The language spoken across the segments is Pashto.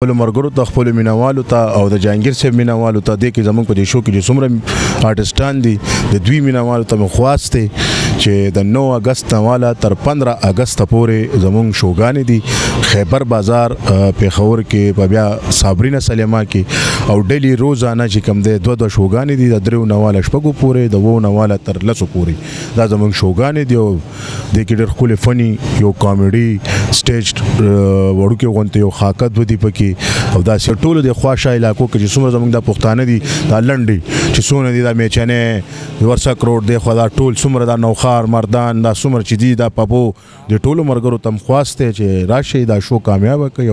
خپل مرګرو ته خپل مینوالو ته او د جهانگیر صاحب مینوالو ته د کې زمونږ په دې شو کې چې څومره آرټسټان دي د دوی مینوالو ته مې خواست دی چې د 9 اگست والا تر 15 اگست پورې زمونږ شوګانې دي خیبر بازار پیښور کې په بیا صابرینه سلیما کې او ډیلی روزانه چې کوم دی 2 شوګانې دي د 3 نواله شپږو پورې د 2 نواله تر 10 پورې دا زمونږ شوګانې دي او د کې ډېر ښکلی فني یو کامیډي سټیج وړوکې غونته یو خاکت ودی پکې او دا ټول د خواشه علاقو کې چې څومره زمونږ د پښتانه دي دا لنډي چې څونه دي دا میچنې ورسک روډ دی خو دا ټول څومره دا نوخار مردان دا څومره چې دي دا پبو د ټولو مرګرو تم خواسته چې راشي دا شو کامیاب کړي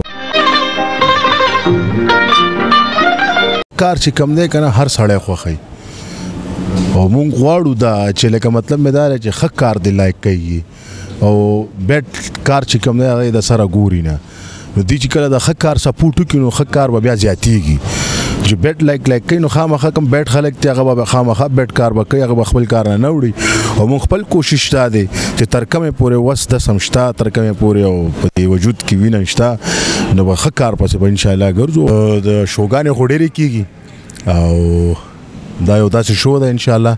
کار چې کم دی کنه هر سړی خوخی او مونږ غواړو دا چې لکه مطلب مې دا چې ښه کار دی لایک کوي او بیټ کار چې کم دی هغه د سره ګوري نه نو دی چې کله د ښه کار سپورټ وکړي نو ښه کار به بیا زیاتېږي چې بیټ لایک کوي نو خامخا کوم بیټ خلک دی هغه به خامخا بیټ کار به کوي هغه به خپل کار نه وړي او موږ خپل کوشش دا دی چې تر کومې پورې وس د سمشتا تر کومې پورې او په دې وجود کې وینه شته نو به ښه کار پسې به انشاءالله ګرځو د شوګانې خو ډېرې کېږي او دا یو داسې شو ده انشاءالله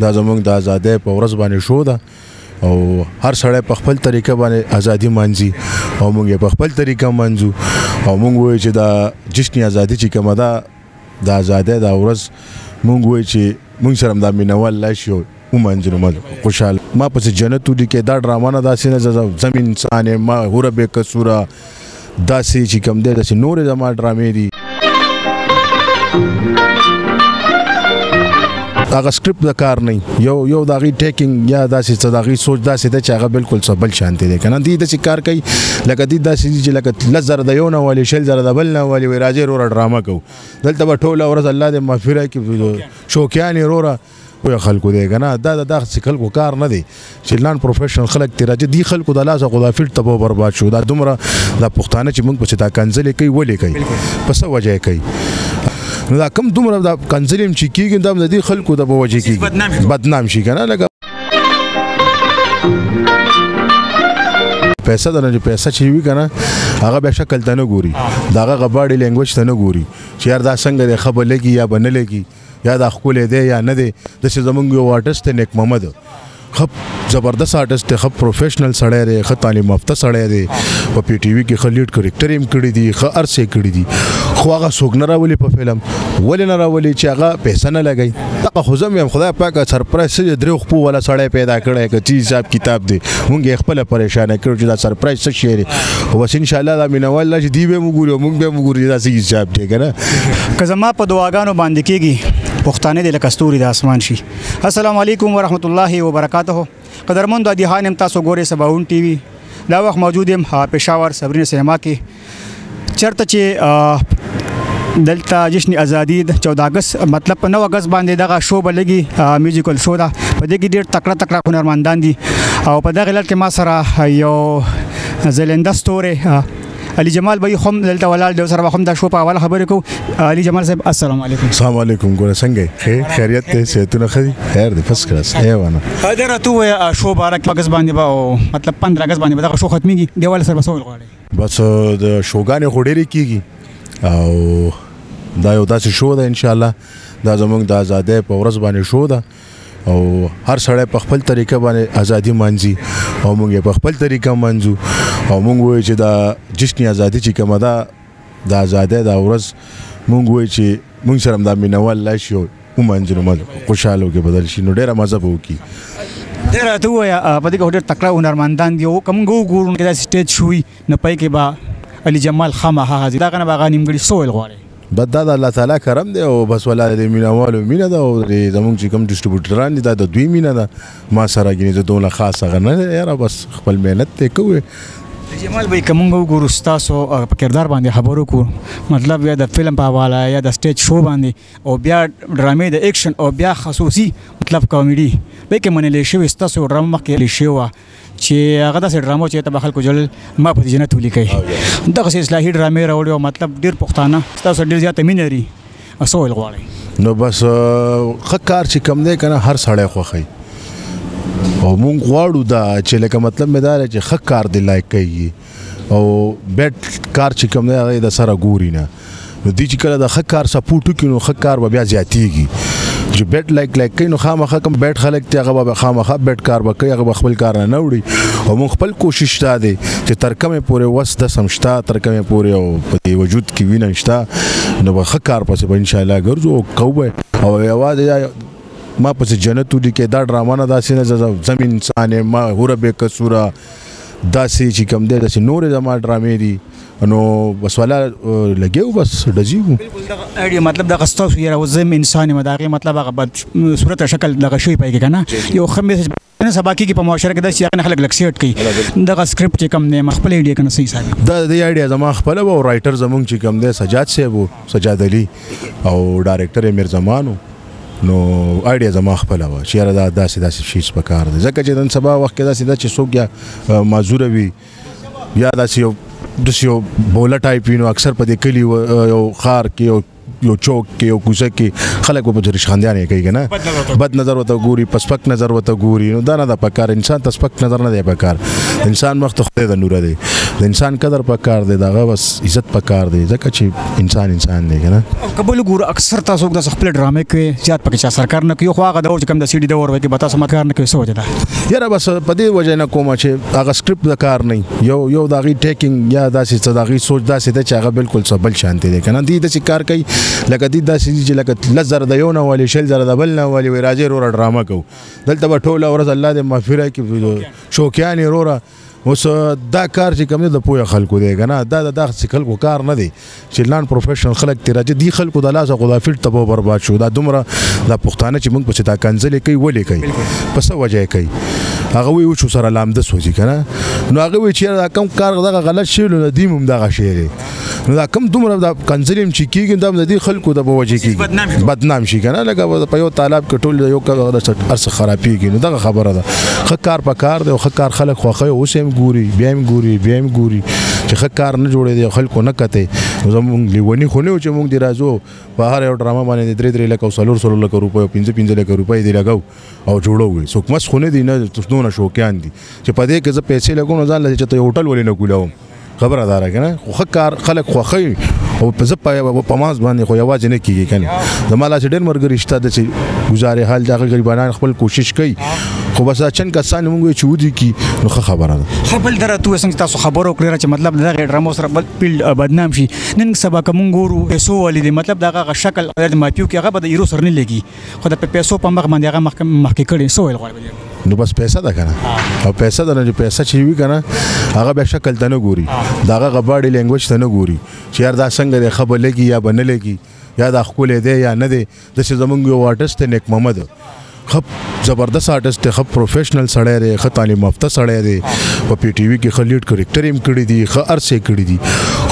دا زموږ د ازادۍ په ورځ باندې شو ده او هر سړی په خپل طریقه باندې ازادي مانځي او موږ یې په خپل طریقه مانځو او موږ وایو چې دا جشن ازادي چې کومه ده د ازادۍ دا ورځ موږ وایو چې موږ سره دا مینوال راشي ومانځو نو موږ خوشحاله ما پسې جنت ولیکې دا ډرامه نه داسې نه زم انسان ما هوره بې قصوره داسې چې کوم دی داسې نورې زما ډرامې دي هغه سکرپټ د کار نه یو د هغې ټیکنګ یا داسې څه د هغې سوچ داسې ده چې هغه بالکل څه بل شانتې دی که نه دوی داسې کار کوي لکه دوی داسې دي چې لکه 10 زره د یو نه والي 20 زره د بل نه والي وایي راځئ وروره ډرامه کوو دلته به ټوله ورځ الله دې مغفره کړي شوقیان یې وروره وایي خلکو دی که نه دا داسې خلکو کار نه دی چې نان پروفیشنل خلک ترې راځي دې خلکو د لاسه خو دا فیلډ تباه برباد شو دا دومره دا پښتانه چې موږ پسې دا کنځلې کوي ولې کوي په څه وجه یې کوي نو دا کم دومره دا کنځلې چې کېږي دا د دې خلکو د په وجه کېږي بدنام شي که نه لکه پیسه ده نه چې پیسه چې وي که نه هغه بیا شکل ته نه ګوري د هغه غباړې لینګویج ته نه ګوري چې یار دا څنګه دی ښه به لګي یا به نه لګي یا دا ښکلی دی یا نه دی داسې زمونږ یو آرټسټ دی نیک محمد ښه زبردست آرټسټ دی ښه پروفیشنل سړی دی ښه تعلیم یافته سړی دی په پی ټي وي کې ښه لیډ کرکټر یې کړي دي ښه هر څه یې کړي دي خو هغه څوک نه راولي په فلم ولې نه راولي چې هغه پیسه نه لګوي دغه خو زه یم خدای پاکه سرپرایز څه 3 خپو والا سړی پیدا کړی که چې حساب کتاب دی مونږ یې خپله پریشانه کړو چې دا سرپرایز څه شی دی خو بس انشاءالله دا مینوال چې دوی به مو ګوري او موږ به مو ګوري دا څه حساب دی که نه که زما په دعاګانو باندې کېږي پښتانه دې لکه ستوري د اسمان شي. السلام علیکم ورحمت الله وبرکاته. قدرمنو دیهان تاسو ګورئ سباون ټي وي. دا وخت موجود یم پېښور صابرینه سینما کې چېرته چې دلته جشن ازادي د 14 اگست مطلب په 9 اگست باندې دغه شو به لګي میوزیکل شو ده په دې کې ډېر تکړه هنرمندان دي او په دغه لړ کې ما سره یو زلنده ستوری علي جمال بھائی هم دلته ولاړ دی سره هم دا شو په اول خبرې کوو. علي جمال صاحب السلام علیکم. السلام علیکم ګوره څنګه خیریت دی صحتونه ښه دي خیر دی فرست کلاس ایوانه دا راته ووایه شو باره اگست باندې به مطلب 15 اگست باندې به دغه شو ختمېږي دیواله سره به څه ویل غواړئ؟ بس د شوګانې خو ډېرې کېږي او دا یو داسې شو ده انشاءالله دا زموږ د ازادۍ په ورځ باندې شو ده او هر سړی په خپل طریقه باندې ازادي مانځي او موږ یې په خپل طریقه مانځو او موږ وایو چې دا جشن ازادي چې کومه ده د ازادۍ دا ورځ موږ وایو چې موږ سره دا مینوال راشي ومانځو نو موږ خوشحاله وکړي بدل شي نو ډېره مزه به وکړي. ډېر راته ووایه په دې کې ډېر تکړه هنرمندان دي او که موږ وګورو چې دا سټیج شوي نو پای کې به علي جمال خامخا حاضر دغه نه به هغه نیمګړي څه ویل غواړئ؟ بس دا د الله تعالی کرم دی او بس ولا د مینوالو مینه ده او زمونږ چې کوم ډسټریبیوټران دي دا د دوی مینه ده ما سره ګینې زه دومره خاص هغه نه یاره بس خپل محنت دی کوو. جمال بھائی که موږ وګورو ستاسو په کردار باندې خبرو کوو مطلب یا د فلم په حواله یا د سټیج شو باندې او بیا ډرامې د ایکشن او بیا خصوصي مطلب کامیډي بیا کې منلې شوې ستاسو ډرامه مخکې لیکل شوې وه چې هغه داسې ډرامو چې ته به خلکو جوړل ما په جنت ولیکئ دغسې اصلاحي ډرامې راوړي او مطلب ډېر پښتانه ستاسو ډېر زیاته مینه لري څه ویل غواړئ؟ نو بس ښه کار چې کم دی که نه هر سړی خوښوي او مونږ غواړو دا چې لکه مطلب مې دا دی چې ښه کار دی لایک کوي او بیټ کار چې کوم دی هغه د سره ګوري نه نو دی چې کله د ښه کار سپورټ وکړي نو ښه کار به بیا زیاتېږي چې بیټ لایک کوي نو خامخا کوم بیټ خلک دی هغه به خامخا بیټ کار به کوي هغه به خپل کار نه وړي او موږ خپل کوشش دا دی چې تر کومې پورې وس د سمشته تر کومې پورې او په وجود کې وینه شته نو به ښه کار پسې به انشاءالله ګرځو او کوو او یوازې ما پسې جنت ولیکې دا ډرامه نه داسې نه زم انسان ما هوره بې قصوره داسې چې کوم دی داسې نورې زما ډرامې دي نو بس والا لګیو بس ډزیو بالکل مطلب د غستو یره وزم انسان مداغه مطلب هغه بد صورت شکل دغه شوی پای کنه یو خمیس نه سبا کې په معاشره کې د سیاق نه خلک لکسیټ کوي دغه سکرپټ چې کم نه خپل ایډیا کنه صحیح صاحب د ایډیا زما خپل او رائټر زمونږ چې کم دی سجاد صاحب سجاد علي او ډایرکټر امیر زمانو نو ایډیا زما خپل و چې را داسې شیز په کار دی ځکه چې نن سبا وخت کې داسې چې څوک یا معذور وي یا داسې یو بوله ټایپ وي نو اکثر په دې کلي یو خار کې یو چوک کې یو کوڅه کې خلک به په رشخاندیانې کوي که نه بد نظر ورته ګوري په سپک نظر ورته ګوري نو دا نه ده پکار انسان ته سپک نظر نه دی پکار انسان مخ ته خدای د نوره دی د انسان قدر پکار دی دغه بس عزت پکار دی ځکه چې انسان دی که نه قبول ګورو اکثر تاسو د خپل ډرامې کې زیات پکې چا سرکار نه کوي خو هغه د کم د سیډي د ور وکي به تاسو مکار نه کوي څه وجه ده یاره بس په دې وجه نه کومه چې هغه سکرپټ د کار نه یو د هغې ټیکنګ یا داسې څه د هغې سوچ داسې ده چې هغه بالکل څه بل شانتې دی که نه دوی داسې کار کوي لکه دوی داسې چې لکه 10,000 د یو نه والي 60,000 د بل نه والي وایي راځئ وروره ډرامه کوو دلته به ټوله ورځ الله دې مغفره کړي شوقیان یې وروره اوس دا کار چې کوم دی د پوهه خلکو دی که نه دا داسې خلکو کار نه دی چې نان پروفیشنل خلک ترې راځي دې خلکو د لاسه خو دا فیلډ تباه برباد شو دا دومره دا پښتانه چې موږ پسې دا کنځلې کوي ولې کوي په څه وجه یې کوي هغه وایي وچو سره لامده سوځي که نه نو هغه وایي چې دا کوم کار دغه غلط شوی نو د دوی هم دغه شی دی نو دا کوم دومره دا کنځلې هم چې کېږي دا د دې خلکو د په وجه کېږي بدنام شي که نه لکه په یو تالاب کې ټول یو هر څه خرابېږي نو دغه خبره ده ښه کار په کار دی او ښه کار خلک خوښوي اوس هم ګوري بیا هم ګوري چې ښه کار نه جوړېدی او خلکو نه کتئ نو زموږ لیوني خو نه و چې موږ دې راځو په هر یو ډرامه باندې 3 لک او 4 لک روپۍ او 5 لک روپۍ دې لګو او جوړوي څوک مس خو نه دي نه دونه شوقیان دي چې په دې کې زه پیسې لګوم نو ځان له چې ته یو هوټل ولې نه کولاوم خبره داره که نه خو ښه کار خلک خوښوي او زه په ماز باندې خو یوازې نه کېږي که نه زما لاس ډېر ملګري شته داسې ګزارې حال د هغه غریبانان خپل کوشش کوي خو بس چند کسان موږ وایو چې ودرې کړي نو ښه خبره ده ښه بل دره تو څنګه تاسو خبرو کړې چې مطلب دغه ډرامو سره بل فیلډ بدنام شي نن سبا که موږ ګورو پیسو والي دی مطلب دغه شکل د مافیو کې هغه به د ایرو سره نه لګي خو د پیسو په مخ باندې هغه مخکې کړي څه ویل غواړي نو بس پیسه ده که نه او پیسه ده نه چې پیسه چې وي که نه هغه بیا شکل ته نه ګوري د هغه غباړي لینګویج ته نه ګوري چې یار دا څنګه دی ښه به لګي یا به نه لګي یا دا ښکلی دی یا نه دی داسې زموږ یو آرټسټ دی نیک محمد ښه زبردست آرټسټ دی ښه پروفیشنل سړی دی ښه تعلیم یافته سړی دی په پی ټي وي کې ښه لیډ کرکټر یې کړي دي ښه هر څه یې کړي دي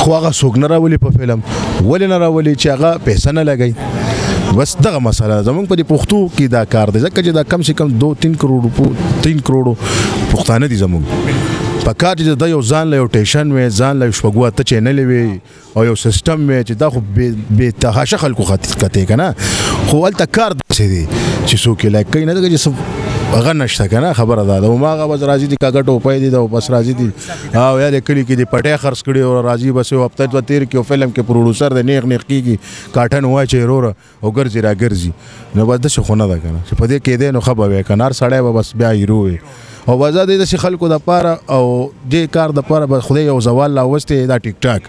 خو هغه څوک نه راولي په فلم ولې نه راولي چې هغه پیسه نه لګوي بس دغه مسله زموږ په دې پښتو کې دا کار دی ځکه چې دا کم سے کم 2-3 کروڑ پښتانه دي زموږ په کار چې د یو ځان له یو ټیشن وي ځان له شپږو اته چینلې وي او یو سیستم وي چې دا خو بې تحاشه خلکو کتې که نه خو هلته کار داسې دی چې څوک یې لایک کوي نه ځکه چې هغه نشته که نه خبره ده د هماغه بس راځي دي کاږه ټوپۍ دي او بس راځي دي او یا د کلي کې دي پټۍ خرڅ کړي او راځي بس یو هفته دوه تېر کړي او فلم کې پروډوسر دی نیغ کېږي کاټن واچوي وروره او ګرځي راګرځي نو بس داسې خو نه ده که نه چې په دې کې دی نو ښه به وی که نه هر سړی به بس بیا هیرو وي او بازار د داسې خلکو دپاره او دې کار دپاره به خدای یو زوال راوستی دا ټیک ټاک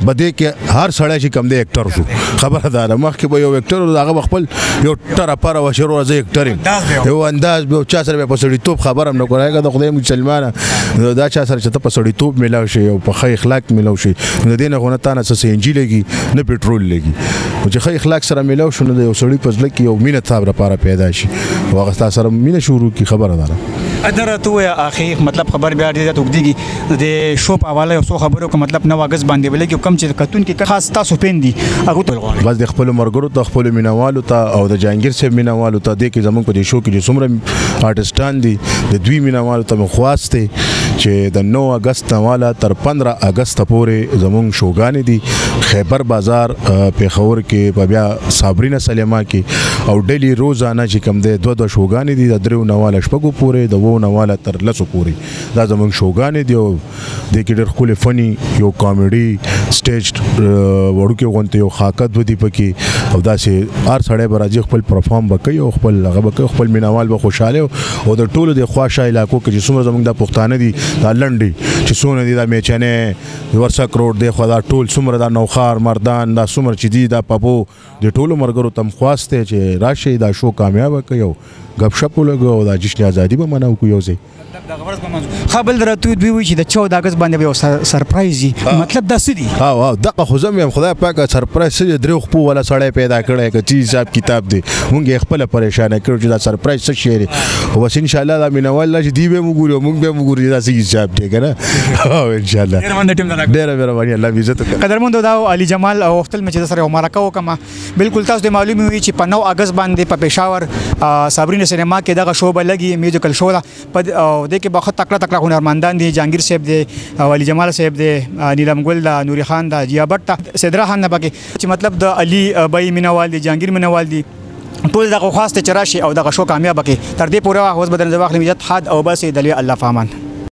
به دې کې هر سړی چې کم دی اکټر شو خبره دا ده مخکې به یو اکټر و هغه به خپل یو ټره پره وه چې وروره زه اکټر یم یو انداز به چا سره بیا په سړیتوب خبره هم نه کوي هغه د خدای مسلمانه دا چا سره چې ته په سړیتوب میلاو شي او په ښه اخلاق میلاو شي نو د دې نه خو نه تا نه څه سینجي لګي نه پټرول لګي نو چې ښه اخلاق سره میلاو شو نو د یو سړي په زړه کې یو مینه تا لپاره پیدا شي او هغه ستا سره مینه شروع کړي خبره ده ادره تو اخی مطلب خبر بیا ډیره توګديږي د شو په حواله یو څو خبرو کو مطلب نو واغز باندې ولګي کم چې کتون کې خاص تاسو پېندي هغه ټول غواړي بس د خپل مرګرو ته خپل مینوالو ته او د جهانگیر صاحب مینوالو ته د کې زمونږ په دې شو کې څومره آرټستان دي د دوی مینوالو ته خواسته چې د 9 اگست والا تر 15 اگست پورې زمونږ شوګانې دي خیبر بازار پیښور کې په بیا صابرینا سلیما کې او ډیلی روزانه چې کم ده 2 شوګانې دي د درو نواله شپږو پورې د 2 والا تر 10 پورې دا زمونږ شوګانې دی او د کې ډېر ښکلې فني یو کامیډي سټیج وړوکې غونته یو خاکت ودی پکې او داسې هر سړی به راځي خپل پرفارم به کوي او خپل هغه به کوي خپل مینوال به خوشحاله او د ټولو د خواشه علاقو کې چې څومره زمونږ د پښتانه دي دا لنډي چې څونه دي دا میچنې ورسک روډ دی خو دا ټول څومره دا نوخار مردان دا څومره چې دي دا پپو د ټولو مرګرو تم خواسته چې راشي دا شو کامیاب کوي او غب شپ ولګو او دا جشن ازادي به مناو کو یو ځای خپل درته دوی وی چې د 14 اگست باندې یو سرپرایز دی مطلب دا څه دی ها دغه خو زم خدای پاک سرپرایز سره درو خپل ولا سړی پیدا کړی که چی حساب کتاب دی مونږ خپل پریشان کړو چې دا سرپرایز څه شي او بس ان شاء الله دا مینوال چې دی به وګورو مونږ به وګورو دا څه حساب دی کنه او ان شاء الله ډیر مهرباني الله عزت قدرمند دا علي جمال او وختل مې سره مرکه وکما بالکل تاسو د معلومي وي چې په 9 اگست باندې په پېښور صابرین سینما کې دغه شو بلګي میوزیکل شو په د کې بخت تکړه هنرمندان دي جهانگیر صاحب دي علي جمال صاحب دي نیلم ګل دا نوري خان دا جیا بټ صدرا خان نه پکې چې مطلب د علي بای مینوال دي جهانگیر مینوال دي ټول دغه خواسته چرشي او دغه شو کامیاب کړي تر دې پوره اوس بدل ځواخلي مجد حد او بس دلی الله فامان